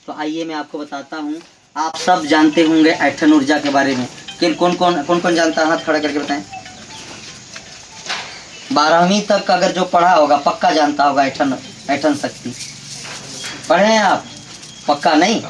तो आइए मैं आपको बताता हूँ। आप सब जानते होंगे ऐठन ऊर्जा के बारे में, कि कौन कौन जानता है? हाथ खड़ा करके बताएं। 12वीं तक अगर जो पढ़ा होगा पक्का जानता होगा ऐठन शक्ति। पढ़े हैं आप? पक्का नहीं,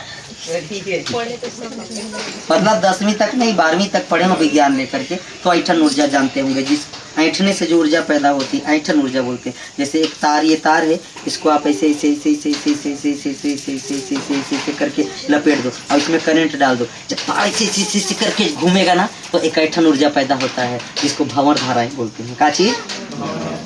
मतलब 10वीं तक नहीं 12वीं तक पढ़े हो विज्ञान लेकर के, तो ऐठन ऊर्जा जानते होंगे। जिस ऐठने से जो ऊर्जा पैदा होती है ऐठन ऊर्जा बोलते हैं। जैसे एक तार, ये तार है, इसको आप ऐसे ऐसे ऐसे ऐसे ऐसे ऐसे ऐसे ऐसे ऐसे ऐसे ऐसे ऐसे ऐसे ऐसे करके लपेट दो और इसमें करंट डाल दो। जब तार ऐसे ऐसे ऐसे करके घूमेगा ना तो एक ऐठन ऊर्जा पैदा होता है, जिसको भंवर धाराएं बोलते हैं। क्या चीज?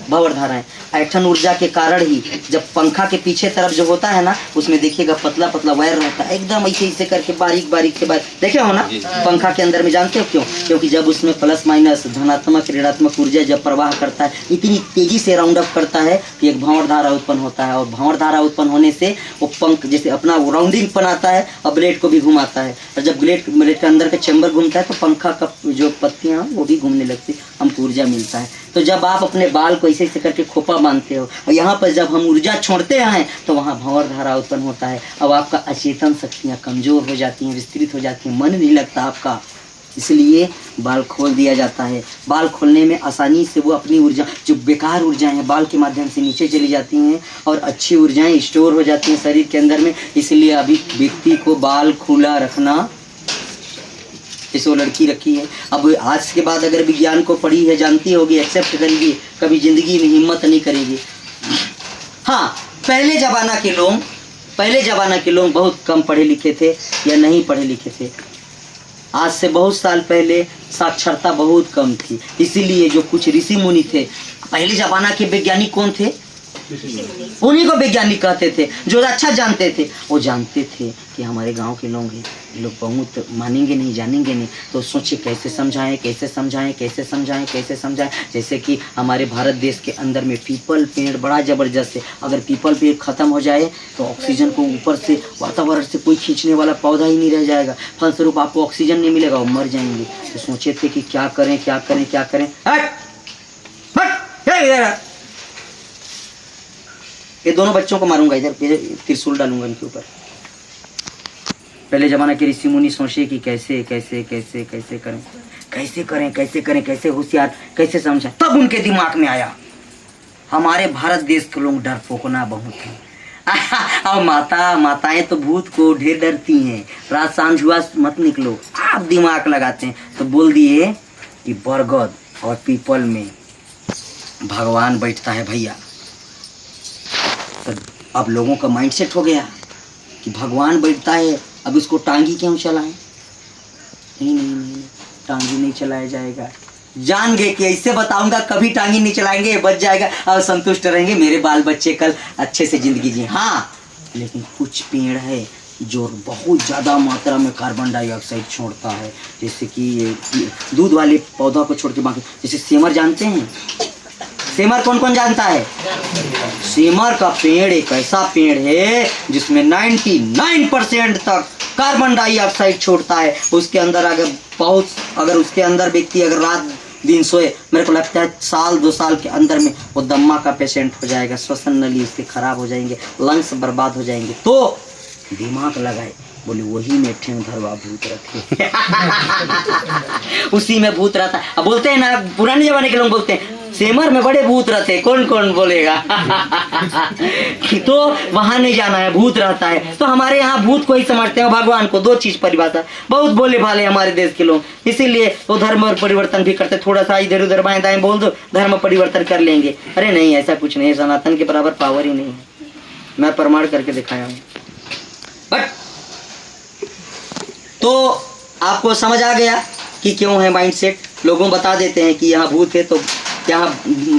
भंवर धाराएं। ऐठन ऊर्जा के कारण ही जब पंखा के पीछे तरफ जो होता है ना, उसमें देखिएगा पतला पतला वायर रहता है, एकदम ऐसे ऐसे करके बारीक बारीक से बारीक देखे हो ना पंखा के अंदर में। जानते हो क्यों? क्योंकि जब उसमें प्लस माइनस धनात्मक ऋणात्मक ऊर्जा जब प्रवाह करता है, इतनी तेजी से राउंड अप करता है कि एक भंवर धारा उत्पन्न होता है। और भंवर धारा उत्पन्न होने से वो पंख जैसे अपना राउंडिंग बनाता है और ब्लेड को भी घुमाता है। और जब ब्लेड के अंदर का चैम्बर घूमता है तो पंखा का जो पत्तियां वो भी घूमने लगती, हमको ऊर्जा मिलता है। तो जब आप अपने बाल को ऐसे ऐसे करके खोपा बांधते हो और यहाँ पर जब हम ऊर्जा छोड़ते हैं तो वहाँ भंवर धारा उत्पन्न होता है। अब आपका अचेतन शक्तियाँ कमजोर हो जाती हैं, विस्तृत हो जाती हैं, मन नहीं लगता आपका, इसलिए बाल खोल दिया जाता है। बाल खोलने में आसानी से वो अपनी ऊर्जा, जो बेकार ऊर्जाएं हैं, बाल के माध्यम से नीचे चली जाती हैं और अच्छी ऊर्जाएं स्टोर हो जाती हैं शरीर के अंदर में। इसलिए अभी व्यक्ति को बाल खुला रखना, जैसे वो लड़की रखी है, अब आज के बाद अगर विज्ञान को पढ़ी है, जानती होगी, एक्सेप्ट करेगी, कभी जिंदगी में हिम्मत नहीं करेगी। हाँ, पहले ज़माना के लोग बहुत कम पढ़े लिखे थे या नहीं पढ़े लिखे थे। आज से बहुत साल पहले साक्षरता बहुत कम थी, इसीलिए जो कुछ ऋषि मुनि थे, पहले ज़माना के वैज्ञानिक कौन थे? उन्हीं को वैज्ञानिक कहते थे, जो अच्छा जानते थे। वो जानते थे कि हमारे गांव के लोग हैं, लोग बहुत मानेंगे नहीं, जानेंगे नहीं, तो सोचे कैसे समझाएं कैसे समझाएं कैसे समझाएं कैसे समझाएं। जैसे कि हमारे भारत देश के अंदर में पीपल पेड़ बड़ा ज़बरदस्त है। अगर पीपल पेड़ ख़त्म हो जाए तो ऑक्सीजन को ऊपर से वातावरण से कोई खींचने वाला पौधा ही नहीं रह जाएगा, फलस्वरूप आपको ऑक्सीजन नहीं मिलेगा, वो मर जाएंगे। तो सोचे थे कि क्या करें क्या करें क्या करें। ये दोनों बच्चों को मारूंगा, इधर त्रिशूल डालूंगा इनके ऊपर। पहले जमाना के ऋषि मुनि सोचे कि कैसे कैसे कैसे कैसे करें कैसे करें कैसे करें कैसे होशियार कैसे समझाएं। तब उनके दिमाग में आया हमारे भारत देश के लोग डरपोकना बहुत हैं और माताएं तो भूत को ढेर डरती हैं, रात सांझ हुआ मत निकलो। आप दिमाग लगाते हैं तो बोल दिए कि बरगद और पीपल में भगवान बैठता है भैया। तो अब लोगों का माइंडसेट हो गया कि भगवान बैठता है, अब इसको टांगी क्यों चलाएं? नहीं, टांगी नहीं चलाया जाएगा। जान गए कि ऐसे बताऊंगा कभी टांगी नहीं चलाएंगे, बच जाएगा और संतुष्ट रहेंगे, मेरे बाल बच्चे कल अच्छे से जिंदगी जिए। हाँ, लेकिन कुछ पेड़ है जो बहुत ज़्यादा मात्रा में कार्बन डाइऑक्साइड छोड़ता है, जैसे कि दूध वाले पौधा को छोड़ के बाकी, जैसे सेमर जानते हैं? सेमर कौन कौन जानता है? सेमर का पेड़ एक ऐसा पेड़ है जिसमें 99% तक कार्बन डाइऑक्साइड छोड़ता है। उसके अंदर अगर उसके अंदर व्यक्ति अगर रात दिन सोए, मेरे को लगता है 1-2 साल के अंदर में वो दम्मा का पेशेंट हो जाएगा, श्वसन नली उसके खराब हो जाएंगे, लंग्स बर्बाद हो जाएंगे। तो दिमाग लगाए, बोले वही में ठेंग धरवा भूत रखे उसी में भूत रहता है। अब बोलते हैं ना, पुराने जमाने के लोग बोलते हैं सेमर में बड़े भूत रहते, कौन कौन बोलेगा तो वहां नहीं जाना है, भूत रहता है। तो हमारे यहाँ भूत को ही समझते हैं, भगवान को। 2 चीज परिभाषा, बहुत बोले भाले हमारे देश के लोग, इसीलिए वो धर्म परिवर्तन भी करते। थोड़ा सा इधर उधर बाएं दाएं बोल दो, धर्म परिवर्तन कर लेंगे। अरे नहीं, ऐसा कुछ नहीं है, सनातन के बराबर पावर ही नहीं है, मैं प्रमाण करके दिखाया हूँ। बट तो आपको समझ आ गया कि क्यों है माइंडसेट। लोगों बता देते हैं कि यहाँ भूत है तो यहाँ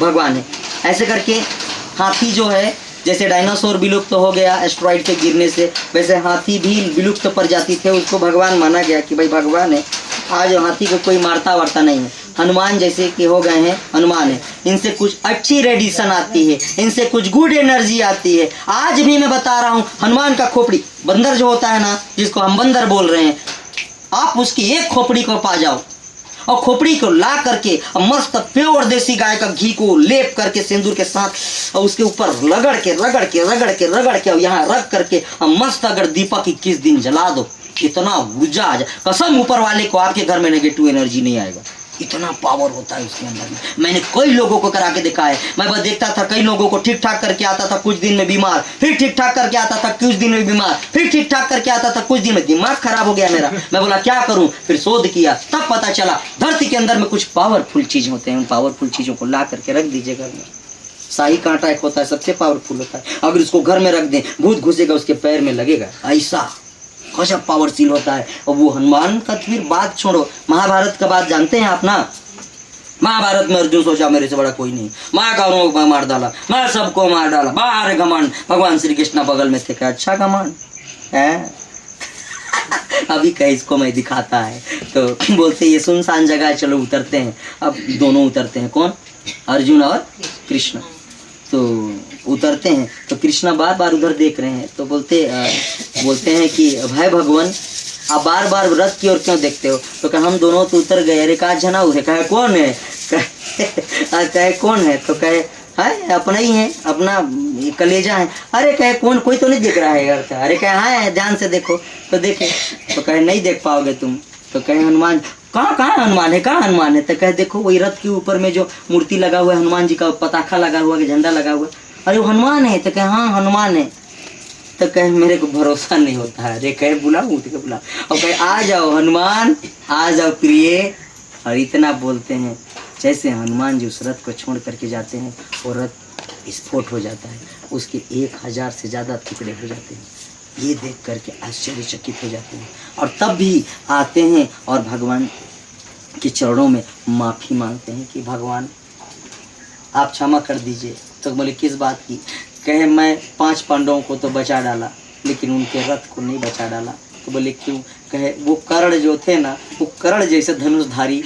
भगवान है, ऐसे करके। हाथी जो है, जैसे डायनासोर विलुप्त हो गया एस्ट्रॉइड के गिरने से, वैसे हाथी भी विलुप्त प्रजाति थे, उसको भगवान माना गया कि भाई भगवान है। आज हाथी को कोई मारता वारता नहीं है। हनुमान जैसे कि हो गए हैं, हनुमान है, इनसे कुछ अच्छी रेडिएशन आती है, इनसे कुछ गुड एनर्जी आती है। आज भी मैं बता रहा हूँ, हनुमान का खोपड़ी, बंदर जो होता है ना, जिसको हम बंदर बोल रहे हैं, आप उसकी एक खोपड़ी को पा जाओ और खोपड़ी को ला करके मस्त प्योर देसी गाय का घी को लेप करके सिंदूर के साथ और उसके ऊपर रगड़ के और यहाँ रख करके मस्त अगर दीपक 21 दिन जला दो, इतना ऊर्जा आ जाए, कसम ऊपर वाले को आपके घर में नेगेटिव एनर्जी नहीं आएगा। इतना पावर होता है उसके अंदर में। मैंने कई लोगों को करा के देखा है। मैं बस देखता था कई लोगों को ठीक ठाक करके आता था, कुछ दिन में बीमार, फिर ठीक ठाक करके आता था, कुछ दिन में बीमार, फिर ठीक ठाक करके आता था, कुछ दिन में दिमाग खराब हो गया मेरा। मैं बोला क्या करूं, फिर शोध किया, तब पता चला धरती के अंदर में कुछ पावरफुल चीज होते हैं। उन पावरफुल चीजों को ला करके रख दीजिए घर में। शाही कांटा एक होता है, सबसे पावरफुल होता है। अगर उसको घर में रख दें, भूत घुसेगा उसके पैर में लगेगा, ऐसा गजब पावरफुल होता है। और वो हनुमान का फिर बात छोड़ो, महाभारत का बात जानते हैं आप ना। महाभारत में अर्जुन सोचा मेरे से बड़ा कोई नहीं, मैं कौरवों को मार डाला, मैं सबको मार डाला, बाहर घमंड। भगवान श्री कृष्ण बगल में थे, क्या अच्छा घमंड है। अभी कहीं इसको मैं दिखाता है तो बोलते ये सुनसान जगह है, चलो उतरते हैं। अब दोनों उतरते हैं, कौन, अर्जुन और कृष्ण। तो उतरते हैं तो कृष्णा बार बार उधर देख रहे हैं, तो बोलते हैं कि भाई भगवान आप बार बार रथ की ओर क्यों देखते हो। तो कहा हम दोनों तो उतर गए। अरे कहा जना उसे, कहे कौन है, कहे कौन है, तो कहे है अपना ही है, अपना कलेजा है। अरे कहे कौन, कोई तो नहीं दिख रहा है यार। अरे कहे हाँ ध्यान से देखो, तो देखे, तो कहे नहीं देख पाओगे तुम। तो कहे हनुमान, कहाँ हनुमान है, कहाँ हनुमान है। तो कहे देखो वही रथ के ऊपर में जो मूर्ति लगा हुआ है, हनुमान जी का पताखा लगा हुआ है, झंडा लगा हुआ है। अरे वो हनुमान है। तो कहे हाँ हनुमान है। तो कहे मेरे को भरोसा नहीं होता है। अरे कहे बुलाऊं, तो बुला, और कहे आ जाओ हनुमान, आ जाओ प्रिय। और इतना बोलते हैं जैसे हनुमान जी उस रथ को छोड़ करके जाते हैं, वो रथ विस्फोट हो जाता है, उसके 1000 से ज़्यादा टुकड़े हो जाते हैं। ये देख करके आश्चर्यचकित हो जाते हैं और तब भी आते हैं और भगवान के चरणों में माफ़ी मांगते हैं कि भगवान आप क्षमा कर दीजिए। तो बोले किस बात की। कहे मैं 5 पांडवों को तो बचा डाला, लेकिन उनके रथ को नहीं बचा डाला। तो बोले क्यों। कहे वो कर्ण जो थे ना, वो कर्ण जैसे धनुषधारी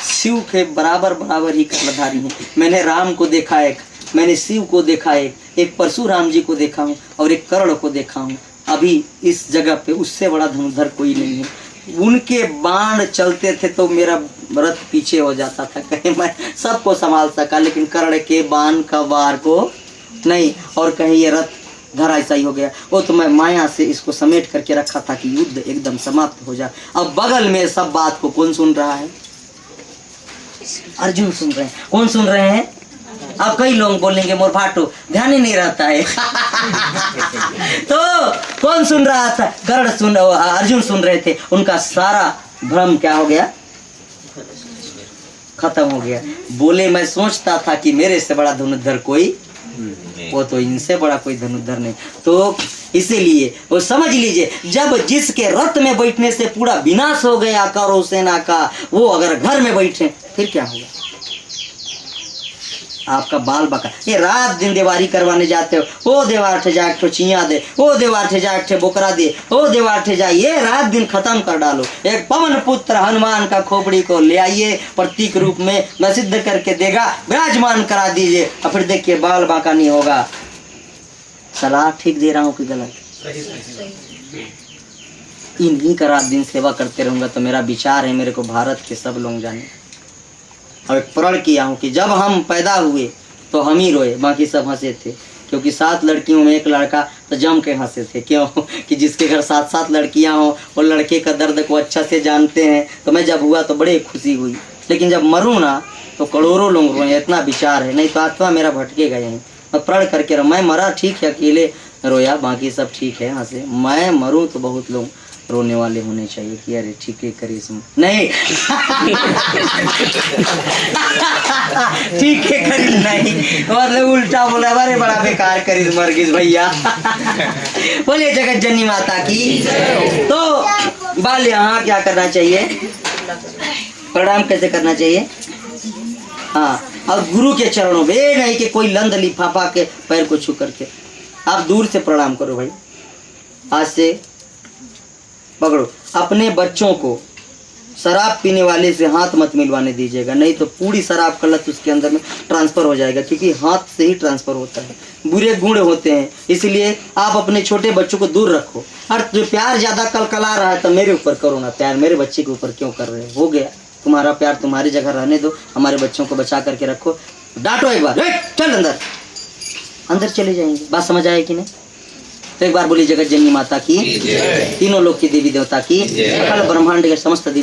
शिव के बराबर ही कर्णधारी हैं। मैंने राम को देखा एक, मैंने शिव को देखा एक परशुराम जी को देखा हूँ और एक कर्ण को देखा हूँ। अभी इस जगह पे उससे बड़ा धनुर्धर कोई नहीं है। उनके बाण चलते थे तो मेरा रथ पीछे हो जाता था। कहीं मैं सबको संभाल सका, लेकिन कर्ण के बाण का वार को नहीं। और कहीं ये रथ धरा ऐसा ही हो गया। वो तो मैं माया से इसको समेट करके रखा था कि युद्ध एकदम समाप्त हो जाए। अब बगल में सब बात को कौन सुन रहा है, अर्जुन सुन रहे हैं। कौन सुन रहे हैं, अब कई लोग बोलेंगे मोर फाटो, ध्यान ही नहीं रहता है। तो कौन सुन रहा था, कर्ण अर्जुन सुन रहे थे। उनका सारा भ्रम क्या हो गया, खत्म हो गया। बोले मैं सोचता था कि मेरे से बड़ा धनुर्धर कोई, वो तो इनसे बड़ा कोई धनुर्धर नहीं। तो इसीलिए वो समझ लीजिए, जब जिसके रथ में बैठने से पूरा विनाश हो गया कौरव सेना का, वो अगर घर में बैठे फिर क्या होगा। आपका बाल बका, ये रात दिन देवारी करवाने जाते हो, ओ देवार ठे जा एक चिया दे, ओ देवार ठे जा एक बोकरा दे, ओ देवार ठे जा, ये रात दिन खत्म कर डालो। एक पवन पुत्र हनुमान का खोपड़ी को ले आइए, प्रतीक रूप में मैं सिद्ध करके देगा, विराजमान करा दीजिए, और फिर देखिए बाल बाका नहीं होगा। सलाह ठीक दे रहा हूँ कि गलत। इन्हीं का रात दिन सेवा करते रहूंगा। तो मेरा विचार है, मेरे को भारत के सब लोग जाने। और एक प्रण किया हूँ कि जब हम पैदा हुए तो हम ही रोए, बाकी सब हंसे थे। क्योंकि 7 लड़कियों में एक लड़का, तो जम के हंसे थे। क्यों कि जिसके घर 7-7 लड़कियां हों, वो लड़के का दर्द को अच्छा से जानते हैं। तो मैं जब हुआ तो बड़े खुशी हुई, लेकिन जब मरूँ ना तो करोड़ों लोग रोए, इतना विचार है। नहीं तो आत्मा मेरा भटकेगा यहीं। मैं प्रण करके मैं मरा ठीक है, अकेले रोया, बाकी सब ठीक है हंसे। मैं मरूँ तो बहुत लोग रोने वाले होने चाहिए कि अरे ठीक है करिश्मा नहीं। ठीक है करिश्मा नहीं, मतलब उल्टा बोला, अरे बड़ा बेकार करिश्मा वर्गीस भैया। बोले जगत जननी माता की। तो बाल यहाँ क्या करना चाहिए, प्रणाम कैसे करना चाहिए। हाँ, और गुरु के चरणों में नहीं कि कोई लंद लिफाफा के पैर को छू करके, आप दूर से प्रणाम करो भाई। आज से पकड़ो, अपने बच्चों को शराब पीने वाले से हाथ मत मिलवाने दीजिएगा, नहीं तो पूरी शराब का लत उसके अंदर में ट्रांसफर हो जाएगा। क्योंकि हाथ से ही ट्रांसफर होता है, बुरे गुण होते हैं। इसलिए आप अपने छोटे बच्चों को दूर रखो। और जो प्यार ज़्यादा कलकला रहा है तो मेरे ऊपर करो ना प्यार, मेरे बच्चे के ऊपर क्यों कर रहे हो गया। तुम्हारा प्यार तुम्हारी जगह रहने दो, हमारे बच्चों को बचा करके रखो। डांटो एक बार, चल अंदर, अंदर चले जाएंगे। बात समझ आए कि नहीं? तो एक बार बोली जगत जननी माता की, तीनों लोक की देवी देवता की, सकल ब्रह्मांड के समस्त देवी